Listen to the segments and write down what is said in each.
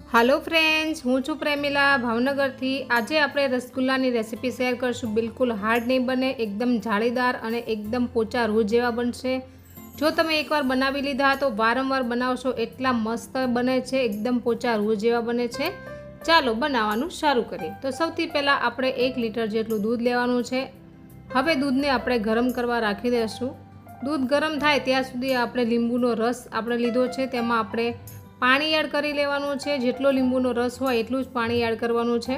Hello friends, हूँ छूँ प्रेमिला भावनगर थी। आज આપણે રસગુલ્લાની રેસીપી શેર કરશું। બિલકુલ હાર્ડ નહીં બને, એકદમ જાળીદાર અને એકદમ પોચા રૂ જેવા બનશે। જો તમે એકવાર બનાવી લીધા તો વારંવાર બનાવશો એટલા મસ્ત બને છે, એકદમ પોચા રૂ જેવા બને છે। ચાલો બનાવવાનું શરૂ કરીએ। તો સૌથી પહેલાં આપણે 1 લીટર જેટલું દૂધ લેવાનું છે। હવે દૂધને આપણે ગરમ કરવા રાખી દઈશું। દૂધ ગરમ થાય ત્યાં સુધી આપણે લીંબુનો રસ આપણે લીધો છે, તેમાં આપણે પાણી એડ કરી લેવાનું છે। જેટલો લીંબુનો રસ હોય એટલું જ પાણી એડ કરવાનું છે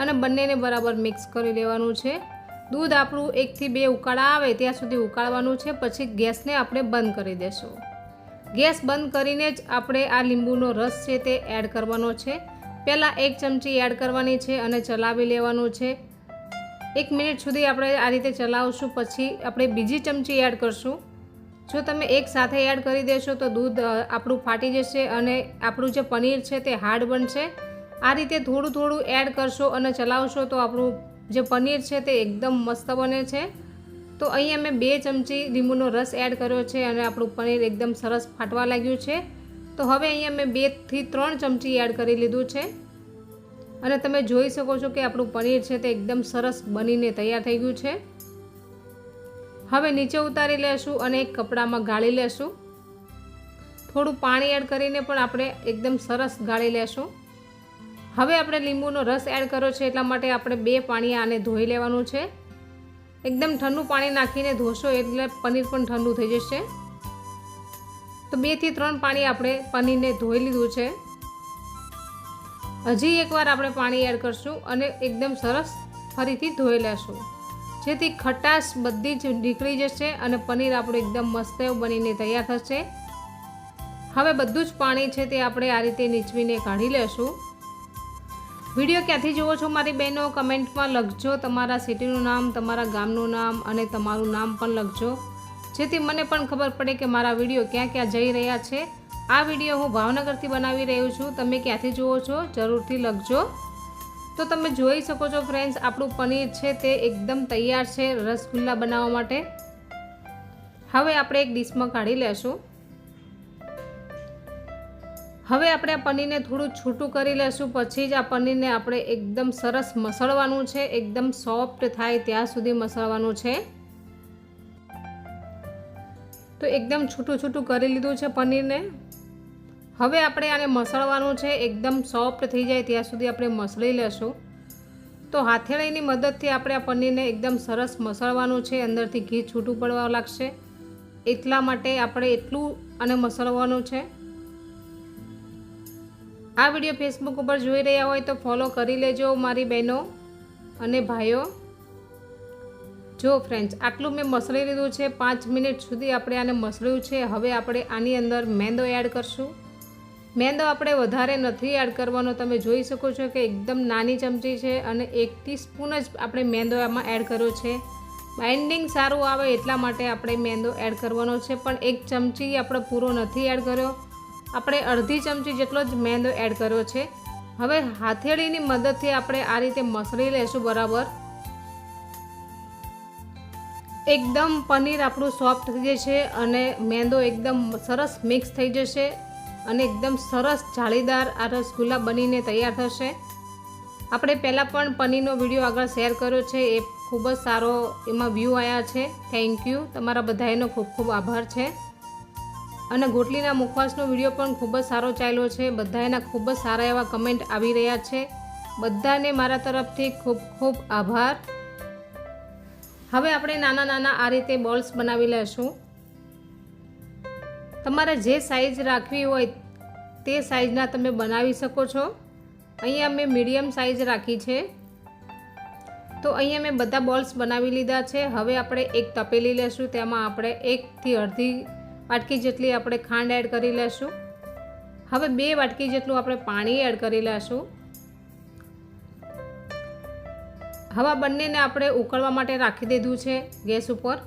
અને બંનેને બરાબર મિક્સ કરી લેવાનું છે। દૂધ આપણું 1 થી 2 ઉકાળા આવે ત્યાં સુધી ઉકાળવાનું છે, પછી ગેસને આપણે બંધ કરી દેશું। ગેસ બંધ કરીને જ આપણે આ લીંબુનો રસ છે તે એડ કરવાનો છે। પહેલાં 1 ચમચી એડ કરવાની છે અને ચલાવી લેવાનું છે। 1 મિનિટ સુધી આપણે આ રીતે ચલાવશું, પછી આપણે બીજી ચમચી એડ કરશું। જો તમે એક સાથે એડ કરી દેશો તો દૂધ આપણું ફાટી જશે અને આપણું જે પનીર છે તે હાર્ડ બનશે। આ રીતે થોડું થોડું એડ કરશો અને ચલાવશો તો આપણું જે પનીર છે તે એકદમ મસ્ત બને છે। તો અહીંયા મેં 2 ચમચી લીંબુનો રસ એડ કર્યો છે અને આપણું પનીર એકદમ સરસ ફાટવા લાગ્યું છે। તો હવે અહીંયા મેં 2 થી 3 ચમચી એડ કરી લીધું છે અને તમે જોઈ શકો છો કે આપણું પનીર છે તે એકદમ સરસ બનીને તૈયાર થઈ ગયું છે। હવે નીચે ઉતારી લેશું અને એક કપડામાં ગાળી લેશું। થોડું પાણી એડ કરીને પણ આપણે એકદમ સરસ ગાળી લેશું। હવે આપણે લીંબુનો રસ એડ કર્યો છે એટલા માટે આપણે 2 પાણી આને ધોઈ લેવાનું છે। એકદમ ઠંડુ પાણી નાખીને ધોશો એટલે પનીર પણ ઠંડુ થઈ જશે। તો 2 થી 3 પાણી આપણે પનીરને ધોઈ લીધું છે। હજી એકવાર આપણે પાણી એડ કરશું અને એકદમ સરસ ફરીથી ધોઈ લેશું, જેથી ખટાશ બધી જ નીકળી જશે અને પનીર આપણું એકદમ મસ્ત બનીને તૈયાર થશે। હવે બધું જ પાણી છે તે આપણે આ રીતે નીચવીને કાઢી લેશું। વિડીયો ક્યાંથી જુઓ છો મારી બહેનો કમેન્ટમાં લખજો, તમારા સિટીનું નામ, તમારા ગામનું નામ અને તમારું નામ પણ લખજો, જેથી મને પણ ખબર પડે કે મારા વિડીયો ક્યાં ક્યાં જઈ રહ્યા છે। આ વિડીયો હું ભાવનગરથી બનાવી રહ્યું છું, તમે ક્યાંથી જુઓ છો જરૂરથી લખજો। તો તમે જોઈ શકો છો ફ્રેન્ડ્સ, આપણું પનીર છે તે એકદમ તૈયાર છે રસગુલ્લા બનાવવા માટે। હવે આપણે એક ડીશમાં કાઢી લેશું। હવે આપણે આ પનીરને થોડું છૂટું કરી લેશું, પછી જ આ પનીરને આપણે એકદમ સરસ મસળવાનું છે, એકદમ સોફ્ટ થાય ત્યાં સુધી મસળવાનું છે। તો એકદમ છૂટું છૂટું કરી લીધું છે પનીરને। હવે આપણે આને મસળવાનું છે, એકદમ સોફ્ટ થઈ જાય ત્યાં સુધી આપણે મસળી લેશું। તો હાથેળીની મદદથી આપણે આ પનીરને એકદમ સરસ મસળવાનું છે, અંદરથી ઘી છૂટું પડવા લાગશે એટલા માટે આપણે એટલું આને મસળવાનું છે। આ વિડીયો ફેસબુક ઉપર જોઈ રહ્યા હોય તો ફોલો કરી લેજો મારી બહેનો અને ભાઈઓ। જો ફ્રેન્ડ્સ, આટલું મેં મસળી લીધું છે, 5 મિનિટ સુધી આપણે આને મસળ્યું છે। હવે આપણે આની અંદર મેંદો એડ કરશું। મેંદો આપણે વધારે નથી એડ કરવાનો, તમે જોઈ શકો છો કે એકદમ નાની ચમચી છે અને 1 ટીસ્પૂન જ આપણે મેંદો આમાં એડ કર્યો છે। બાઇન્ડિંગ સારું આવે એટલા માટે આપણે મેંદો એડ કરવાનો છે, પણ 1 ચમચી આપણે પૂરો નથી એડ કર્યો, આપણે અડધી ચમચી જેટલો જ મેંદો એડ કર્યો છે। હવે હાથેળીની મદદથી આપણે આ રીતે મસળી લેશું બરાબર। એકદમ પનીર આપણું સોફ્ટ થઈ જશે અને મેંદો એકદમ સરસ મિક્સ થઈ જશે અને એકદમ સરસ જાળીદાર આ રસગુલ્લા બનીને તૈયાર થશે। આપણે પહેલાં પણ પનીરનો વિડીયો આગળ શેર કર્યો છે, એ ખૂબ જ સારો એમાં વ્યૂ આવ્યા છે। થેન્ક યુ, તમારા બધાનો ખૂબ ખૂબ આભાર છે। અને ગોટલીના મુખવાસનો વિડીયો પણ ખૂબ જ સારો ચાલ્યો છે, બધાના ખૂબ જ સારા એવા કમેન્ટ આવી રહ્યા છે, બધાને મારા તરફથી ખૂબ ખૂબ આભાર। હવે આપણે નાના નાના આ રીતે બોલ્સ બનાવી લેશું। તમારે જે સાઈઝ રાખવી હોય તે સાઈઝના તમે બનાવી શકો છો। અહીંયા મેં મીડિયમ સાઈઝ રાખી છે, તો અહીંયા મેં બધા બોલ્સ બનાવી લીધા છે। હવે આપણે એક તપેલી લેશું, તેમાં આપણે 1 થી અડધી વાટકી જેટલી આપણે ખાંડ એડ કરી લેશું। હવે 2 વાટકી જેટલું આપણે પાણી એડ કરી લેશું। હવે બંનેને આપણે ઉકળવા માટે રાખી દીધું છે ગેસ ઉપર।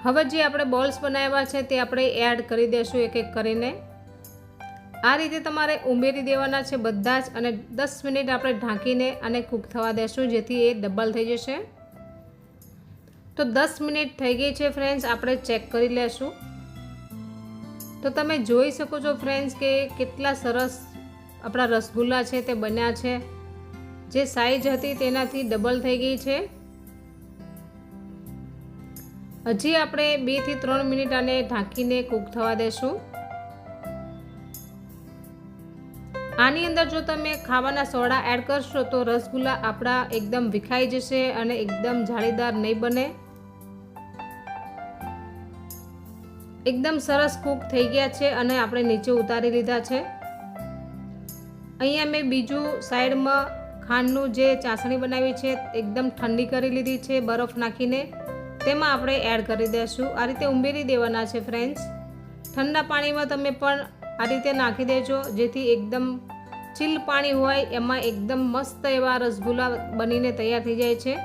હવે જે આપણે બોલ્સ બનાવ્યા છે તે આપણે એડ કરી દઈશું એક એક કરીને। આ રીતે તમારે ઉમેરી દેવાના છે બધા જ અને 10 મિનિટ આપણે ઢાંકીને આને કૂક થવા દેશું, જેથી એ ડબલ થઈ જશે। તો 10 મિનિટ થઈ ગઈ છે ફ્રેન્ડ્સ, આપણે ચેક કરી લેશું। તો તમે જોઈ શકો છો ફ્રેન્ડ્સ કે કેટલા સરસ આપણા રસગુલ્લા છે તે બન્યા છે. જે સાઈઝ હતી તેનાથી ડબલ થઈ ગઈ છે. હજી આપણે 2 થી 3 મિનિટ આને ઢાંકીને કૂક થવા દેશું. આની અંદર જો તમે ખાવાના સોડા એડ કરશો તો રસગુલ્લા આપણા એકદમ વિખાઈ જશે અને એકદમ જાળીદાર નહીં બને. એકદમ સરસ કૂક થઈ ગયા છે અને આપણે નીચે ઉતારી લીધા છે. અહીંયા મેં બીજું સાઈડમાં ખાંડનું જે ચાસણી બનાવી છે એકદમ ઠંડી કરી લીધી છે બરફ નાખીને. તેમાં આપણે એડ કરી દઈશું. આ રીતે ઉમેરી દેવાના છે ફ્રેન્ડ્સ. ઠંડા પાણીમાં તમે પણ આ રીતે નાખી દેજો જેથી એકદમ ચીલ પાણી હોય એમાં એકદમ મસ્ત એવા રસગુલ્લા બનીને તૈયાર થઈ જાય છે.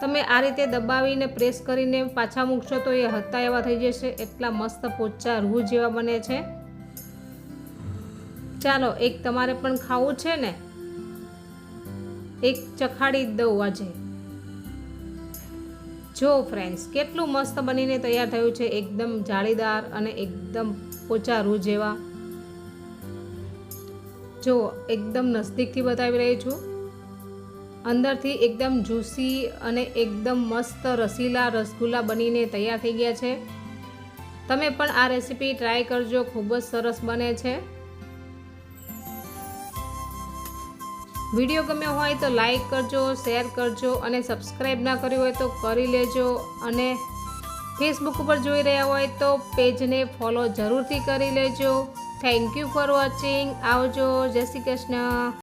તમે આ રીતે દબાવીને પ્રેસ કરીને પાછા મૂકશો તો એ હતા એવા થઈ જશે. એટલા મસ્ત પોચા રૂ જેવા બને છે. ચાલો એક તમારે પણ ખાવું છે ને, એક ચખાડી દઉં આજે. જો ફ્રેન્ડ્સ કેટલું મસ્ત બનીને તૈયાર થયું છે. એકદમ જાળીદાર અને એકદમ પોચા રૂ જેવા. જો એકદમ નજદીકથી બતાવી રહી છું. અંદરથી એકદમ જ્યુસી અને એકદમ મસ્ત રસીલા રસગુલ્લા બનીને તૈયાર થઈ ગયા છે. તમે પણ આ રેસીપી ટ્રાય કરજો, ખૂબ જ સરસ બને છે. વિડીયો ગમ્યો હોય તો લાઈક કરજો, શેર કરજો અને સબસ્ક્રાઈબ ના કર્યું હોય તો કરી લેજો. અને ફેસબુક ઉપર જોઈ રહ્યા હોય તો પેજને ફોલો જરૂરથી કરી લેજો. Thank you for watching. આવજો. જય શ્રી કૃષ્ણ.